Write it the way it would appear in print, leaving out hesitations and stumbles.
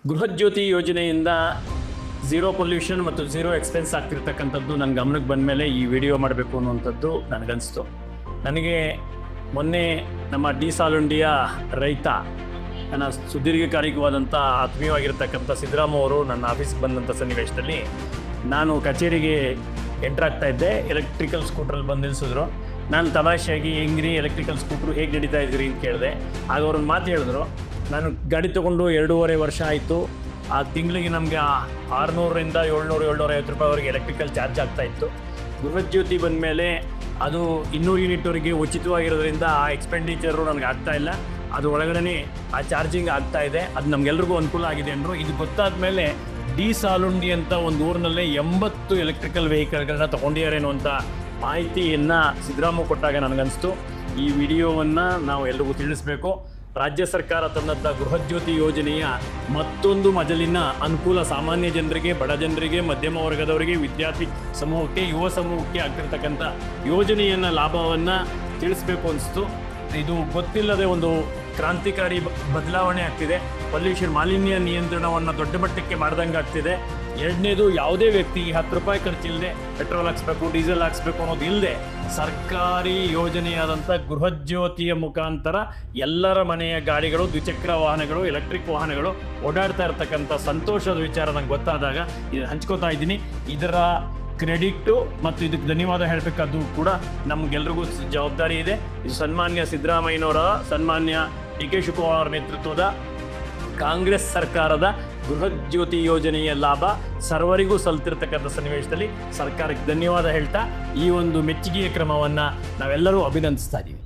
ಗೃಹಜ್ಯೋತಿ ಯೋಜನೆಯಿಂದ zero pollution ಮತ್ತು zero expense ಆಗ್ತಿರ್ತಕ್ಕಂಥದ್ದು ನನ್ನ ಗಮನಕ್ಕೆ ಬಂದ ಮೇಲೆ ಈ ವಿಡಿಯೋ ಮಾಡಬೇಕು ಅನ್ನುವಂಥದ್ದು ನನಗನ್ನಿಸ್ತು. ನನಗೆ ಮೊನ್ನೆ ನಮ್ಮ ಡಿ ಸಾಲುಂಡಿಯ ರೈತ, ನನ್ನ ಸುದೀರ್ಘಕಾಲಿಕವಾದಂಥ ಆತ್ಮೀಯವಾಗಿರ್ತಕ್ಕಂಥ ಸಿದ್ದರಾಮ ಅವರು ನನ್ನ ಆಫೀಸ್ಗೆ ಬಂದಂಥ ಸನ್ನಿವೇಶದಲ್ಲಿ ನಾನು ಕಚೇರಿಗೆ ಎಂಟ್ರಾಗ್ತಾ ಇದ್ದೆ. ಎಲೆಕ್ಟ್ರಿಕಲ್ ಸ್ಕೂಟ್ರಲ್ಲಿ ಬಂದು ನಿಲ್ಲಿಸಿದ್ರು. ನಾನು ತಮಾಷೆಯಾಗಿ ಹೆಂಗ್ರಿ ಎಲೆಕ್ಟ್ರಿಕಲ್ ಸ್ಕೂಟ್ರು ಹೇಗೆ ನಡೀತಾ ಇದ್ರಿ ಅಂತ ಕೇಳಿದೆ. ಆಗ ಅವ್ರೊಂದು ಮಾತು ಹೇಳಿದ್ರು, ನಾನು ಗಾಡಿ ತೊಗೊಂಡು 2.5 ವರ್ಷ ಆಯಿತು. ಆ ತಿಂಗಳಿಗೆ ನಮಗೆ 600ರಿಂದ 700-750 ರೂಪಾಯಿವರೆಗೆ ಎಲೆಕ್ಟ್ರಿಕಲ್ ಚಾರ್ಜ್ ಆಗ್ತಾಯಿತ್ತು. ಗೃಹಜ್ಯೋತಿ ಬಂದ ಮೇಲೆ ಅದು 200 ಯೂನಿಟ್ವರೆಗೆ ಉಚಿತವಾಗಿರೋದ್ರಿಂದ ಆ ಎಕ್ಸ್ಪೆಂಡಿಚರು ನನಗೆ ಆಗ್ತಾಯಿಲ್ಲ. ಅದು ಒಳಗಡೆ ಆ ಚಾರ್ಜಿಂಗ್ ಆಗ್ತಾ ಇದೆ. ಅದು ನಮಗೆಲ್ರಿಗೂ ಅನುಕೂಲ ಆಗಿದೆ ಅಂದರು. ಇದು ಗೊತ್ತಾದ ಮೇಲೆ ಡಿ ಸಾಲುಂಡಿ ಅಂತ ಒಂದು ಊರಿನಲ್ಲೇ 80 ಎಲೆಕ್ಟ್ರಿಕಲ್ ವೆಹಿಕಲ್ಗಳನ್ನ ತೊಗೊಂಡಿದ್ದಾರೆ ಅನ್ನುವಂಥ ಮಾಹಿತಿಯನ್ನು ಸಿದ್ದರಾಮ ಕೊಟ್ಟಾಗ ನನಗನ್ನಿಸ್ತು, ಈ ವಿಡಿಯೋವನ್ನು ನಾವು ಎಲ್ರಿಗೂ ತಿಳಿಸ್ಬೇಕು. ರಾಜ್ಯ ಸರ್ಕಾರ ತಂದಂಥ ಗೃಹಜ್ಯೋತಿ ಯೋಜನೆಯ ಮತ್ತೊಂದು ಮಜಲಿನ ಅನುಕೂಲ ಸಾಮಾನ್ಯ ಜನರಿಗೆ, ಬಡ ಜನರಿಗೆ, ಮಧ್ಯಮ ವರ್ಗದವರಿಗೆ, ವಿದ್ಯಾರ್ಥಿ ಸಮೂಹಕ್ಕೆ, ಯುವ ಸಮೂಹಕ್ಕೆ ಆಗ್ತಿರ್ತಕ್ಕಂಥ ಯೋಜನೆಯನ್ನು ಲಾಭವನ್ನು ತಿಳಿಸ್ಬೇಕು ಅನಿಸ್ತು. ಇದು ಗೊತ್ತಿಲ್ಲದೆ ಒಂದು ಕ್ರಾಂತಿಕಾರಿ ಬದಲಾವಣೆ ಆಗ್ತಿದೆ. ಪೊಲ್ಯೂಷನ್, ಮಾಲಿನ್ಯ ನಿಯಂತ್ರಣವನ್ನು ದೊಡ್ಡ ಮಟ್ಟಕ್ಕೆ ಮಾಡ್ದಂಗೆ ಆಗ್ತಿದೆ. ಎರಡನೇದು, ಯಾವುದೇ ವ್ಯಕ್ತಿ 10 ರೂಪಾಯಿ ಖರ್ಚಿಲ್ಲದೆ ಪೆಟ್ರೋಲ್ ಹಾಕ್ಸ್ಬೇಕು, ಡೀಸೆಲ್ ಹಾಕ್ಸ್ಬೇಕು ಅನ್ನೋದು ಇಲ್ಲದೆ ಸರ್ಕಾರಿ ಯೋಜನೆಯಾದಂಥ ಗೃಹಜ್ಯೋತಿಯ ಮುಖಾಂತರ ಎಲ್ಲರ ಮನೆಯ ಗಾಡಿಗಳು, ದ್ವಿಚಕ್ರ ವಾಹನಗಳು, ಎಲೆಕ್ಟ್ರಿಕ್ ವಾಹನಗಳು ಓಡಾಡ್ತಾ ಇರ್ತಕ್ಕಂಥ ಸಂತೋಷದ ವಿಚಾರ ನಂಗೆ ಗೊತ್ತಾದಾಗ ಇದು ಹಂಚ್ಕೋತಾ ಇದ್ದೀನಿ. ಇದರ ಕ್ರೆಡಿಟ್ಟು ಮತ್ತು ಇದಕ್ಕೆ ಧನ್ಯವಾದ ಹೇಳಬೇಕಾದ್ದು ಕೂಡ ನಮಗೆಲ್ರಿಗೂ ಜವಾಬ್ದಾರಿ ಇದೆ. ಇದು ಸನ್ಮಾನ್ಯ ಸಿದ್ದರಾಮಯ್ಯನವರ, ಸನ್ಮಾನ್ಯ ಡಿ ಕೆ ಶಿವಕುಮಾರ್ ಅವರ ನೇತೃತ್ವದ ಕಾಂಗ್ರೆಸ್ ಸರ್ಕಾರದ ಗೃಹಜ್ಯೋತಿ ಯೋಜನೆಯ ಲಾಭ ಸರ್ವರಿಗೂ ಸಲ್ತಿರ್ತಕ್ಕಂಥ ಸನ್ನಿವೇಶದಲ್ಲಿ ಸರ್ಕಾರಕ್ಕೆ ಧನ್ಯವಾದ ಹೇಳ್ತಾ ಈ ಒಂದು ಮೆಚ್ಚುಗೆಯ ಕ್ರಮವನ್ನು ನಾವೆಲ್ಲರೂ ಅಭಿನಂದಿಸ್ತಾ ಇದ್ದೀವಿ.